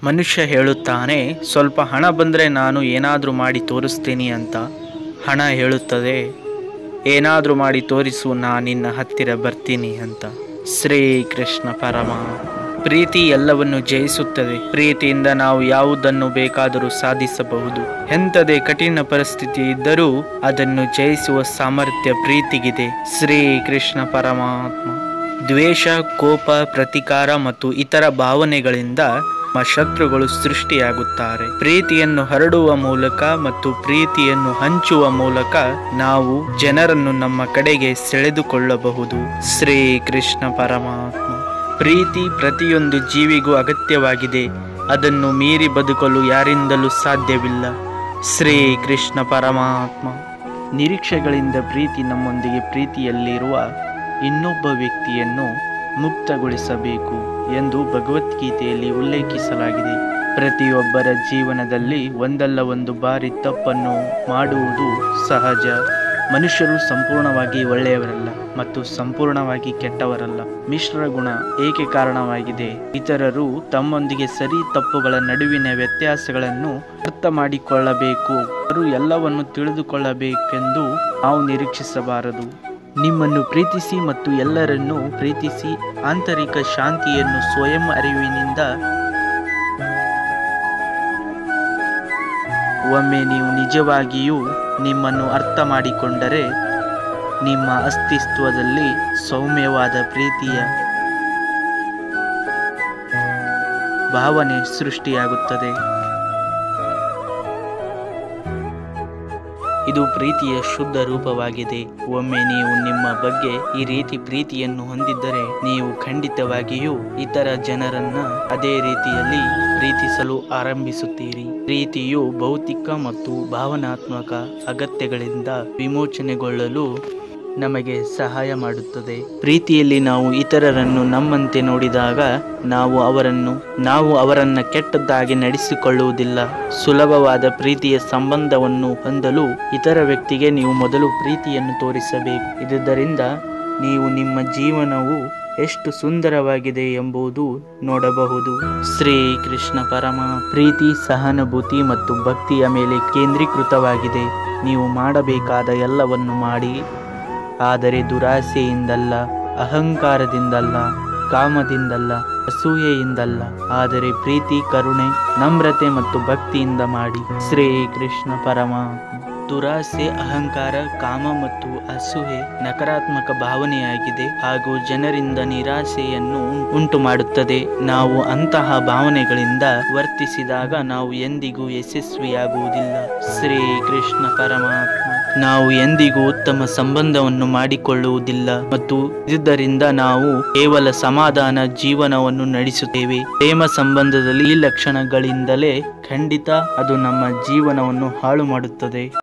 ಮನುಷ್ಯ ಹೇಳುತ್ತಾನೆ, ಸ್ವಲ್ಪ ಹಣ ಬಂದರೆ ನಾನು ಏನಾದರೂ ಮಾಡಿ ತೋರಿಸ್ತೀನಿ ಅಂತ. ಹಣ ಹೇಳುತ್ತದೆ, ಏನಾದರೂ ಮಾಡಿ ತೋರಿಸು, ನಾನು ನಿನ್ನ ಹತ್ತಿರ ಬರ್ತೀನಿ ಅಂತ. ಶ್ರೀ ಕೃಷ್ಣ ಪರಮಾತ್ಮ. ಪ್ರೀತಿ ಎಲ್ಲವನ್ನು ಜಯಿಸುತ್ತದೆ. ಪ್ರೀತಿಯಿಂದ ನಾವು ಯಾವುದನ್ನು ಬೇಕಾದರೂ ಸಾಧಿಸಬಹುದು. ಎಂಥದೇ ಕಠಿಣ ಪರಿಸ್ಥಿತಿ ಇದ್ದರೂ ಅದನ್ನು ಜಯಿಸುವ ಸಾಮರ್ಥ್ಯ ಪ್ರೀತಿಗಿದೆ. ಶ್ರೀ ಕೃಷ್ಣ ಪರಮಾತ್ಮ. ದ್ವೇಷ, ಕೋಪ, ಪ್ರತೀಕಾರ ಮತ್ತು ಇತರ ಭಾವನೆಗಳಿಂದ ನಮ್ಮ ಶತ್ರುಗಳು ಸೃಷ್ಟಿಯಾಗುತ್ತಾರೆ. ಪ್ರೀತಿಯನ್ನು ಹರಡುವ ಮೂಲಕ ಮತ್ತು ಪ್ರೀತಿಯನ್ನು ಹಂಚುವ ಮೂಲಕ ನಾವು ಜನರನ್ನು ನಮ್ಮ ಕಡೆಗೆ ಸೆಳೆದುಕೊಳ್ಳಬಹುದು. ಶ್ರೀ ಕೃಷ್ಣ ಪರಮಾತ್ಮ. ಪ್ರೀತಿ ಪ್ರತಿಯೊಂದು ಜೀವಿಗೂ ಅಗತ್ಯವಾಗಿದೆ. ಅದನ್ನು ಮೀರಿ ಬದುಕಲು ಯಾರಿಂದಲೂ ಸಾಧ್ಯವಿಲ್ಲ. ಶ್ರೀ ಕೃಷ್ಣ ಪರಮಾತ್ಮ. ನಿರೀಕ್ಷೆಗಳಿಂದ ಪ್ರೀತಿ ನಮ್ಮೊಂದಿಗೆ ಪ್ರೀತಿಯಲ್ಲಿರುವ ಇನ್ನೊಬ್ಬ ವ್ಯಕ್ತಿಯನ್ನು ಮುಕ್ತಗೊಳಿಸಬೇಕು ಎಂದು ಭಗವದ್ಗೀತೆಯಲ್ಲಿ ಉಲ್ಲೇಖಿಸಲಾಗಿದೆ. ಪ್ರತಿಯೊಬ್ಬರ ಜೀವನದಲ್ಲಿ ಒಂದಲ್ಲ ಒಂದು ಬಾರಿ ತಪ್ಪನ್ನು ಮಾಡುವುದು ಸಹಜ. ಮನುಷ್ಯರು ಸಂಪೂರ್ಣವಾಗಿ ಒಳ್ಳೆಯವರಲ್ಲ ಮತ್ತು ಸಂಪೂರ್ಣವಾಗಿ ಕೆಟ್ಟವರಲ್ಲ. ಮಿಶ್ರ ಗುಣ ಏಕೆ ಕಾರಣವಾಗಿದೆ. ಇತರರು ತಮ್ಮೊಂದಿಗೆ ಸರಿ ತಪ್ಪುಗಳ ನಡುವಿನ ವ್ಯತ್ಯಾಸಗಳನ್ನು ಅರ್ಥ ಮಾಡಿಕೊಳ್ಳಬೇಕು. ಅವರು ಎಲ್ಲವನ್ನು ತಿಳಿದುಕೊಳ್ಳಬೇಕೆಂದು ನಾವು ನಿರೀಕ್ಷಿಸಬಾರದು. ನಿಮ್ಮನ್ನು ಪ್ರೀತಿಸಿ ಮತ್ತು ಎಲ್ಲರನ್ನೂ ಪ್ರೀತಿಸಿ. ಆಂತರಿಕ ಶಾಂತಿಯನ್ನು ಸ್ವಯಂ ಅರಿವಿನಿಂದ. ಒಮ್ಮೆ ನೀವು ನಿಜವಾಗಿಯೂ ನಿಮ್ಮನ್ನು ಅರ್ಥ ಮಾಡಿಕೊಂಡರೆ ನಿಮ್ಮ ಅಸ್ತಿತ್ವದಲ್ಲಿ ಸೌಮ್ಯವಾದ ಪ್ರೀತಿಯ ಭಾವನೆ ಸೃಷ್ಟಿಯಾಗುತ್ತದೆ. ಇದು ಪ್ರೀತಿಯ ಶುದ್ಧ ರೂಪವಾಗಿದೆ. ಒಮ್ಮೆ ನೀವು ನಿಮ್ಮ ಬಗ್ಗೆ ಈ ರೀತಿ ಪ್ರೀತಿಯನ್ನು ಹೊಂದಿದ್ದರೆ ನೀವು ಖಂಡಿತವಾಗಿಯೂ ಇತರ ಜನರನ್ನ ಅದೇ ರೀತಿಯಲ್ಲಿ ಪ್ರೀತಿಸಲು ಆರಂಭಿಸುತ್ತೀರಿ. ಪ್ರೀತಿಯು ಭೌತಿಕ ಮತ್ತು ಭಾವನಾತ್ಮಕ ಅಗತ್ಯಗಳಿಂದ ವಿಮೋಚನೆಗೊಳ್ಳಲು ನಮಗೆ ಸಹಾಯ ಮಾಡುತ್ತದೆ. ಪ್ರೀತಿಯಲ್ಲಿ ನಾವು ಇತರರನ್ನು ನಮ್ಮಂತೆ ನೋಡಿದಾಗ ನಾವು ಅವರನ್ನ ಕೆಟ್ಟದ್ದಾಗಿ ನಡೆಸಿಕೊಳ್ಳುವುದಿಲ್ಲ. ಸುಲಭವಾದ ಪ್ರೀತಿಯ ಸಂಬಂಧವನ್ನು ಹೊಂದಲು ಇತರ ವ್ಯಕ್ತಿಗೆ ನೀವು ಮೊದಲು ಪ್ರೀತಿಯನ್ನು ತೋರಿಸಬೇಕು. ಇದರಿಂದ ನೀವು ನಿಮ್ಮ ಜೀವನವು ಎಷ್ಟು ಸುಂದರವಾಗಿದೆ ಎಂಬುದು ನೋಡಬಹುದು. ಶ್ರೀ ಕೃಷ್ಣ ಪರಮ. ಪ್ರೀತಿ, ಸಹಾನುಭೂತಿ ಮತ್ತು ಭಕ್ತಿಯ ಮೇಲೆ ಕೇಂದ್ರೀಕೃತವಾಗಿದೆ. ನೀವು ಮಾಡಬೇಕಾದ ಎಲ್ಲವನ್ನು ಮಾಡಿ, ಆದರೆ ದುರಾಸೆಯಿಂದಲ್ಲ, ಅಹಂಕಾರದಿಂದಲ್ಲ, ಕಾಮದಿಂದಲ್ಲ, ಅಸೂಯೆಯಿಂದಲ್ಲ, ಆದರೆ ಪ್ರೀತಿ, ಕರುಣೆ, ನಮ್ರತೆ ಮತ್ತು ಭಕ್ತಿಯಿಂದ ಮಾಡಿ. ಶ್ರೀ ಕೃಷ್ಣ ಪರಮಾತ್ಮ. ದುರಾಸೆ, ಅಹಂಕಾರ, ಕಾಮ ಮತ್ತು ಅಸೂಯೆ ನಕಾರಾತ್ಮಕ ಭಾವನೆಯಾಗಿದೆ ಹಾಗೂ ಜನರಿಂದ ನಿರಾಸೆಯನ್ನು ಉಂಟು ಮಾಡುತ್ತದೆ. ನಾವು ಅಂತಹ ಭಾವನೆಗಳಿಂದ ವರ್ತಿಸಿದಾಗ ನಾವು ಎಂದಿಗೂ ಯಶಸ್ವಿಯಾಗುವುದಿಲ್ಲ. ಶ್ರೀ ಕೃಷ್ಣ ಪರಮಾತ್ಮ. ನಾವು ಎಂದಿಗೂ ಉತ್ತಮ ಸಂಬಂಧವನ್ನು ಮಾಡಿಕೊಳ್ಳುವುದಿಲ್ಲ ಮತ್ತು ಇದರಿಂದ ನಾವು ಕೇವಲ ಸಮಾಧಾನ ಜೀವನವನ್ನು ನಡೆಸುತ್ತೇವೆ. ಪ್ರೇಮ ಸಂಬಂಧದಲ್ಲಿ ಈ ಲಕ್ಷಣಗಳಿಂದಲೇ ಖಂಡಿತ ಅದು ನಮ್ಮ ಜೀವನವನ್ನು ಹಾಳು ಮಾಡುತ್ತದೆ.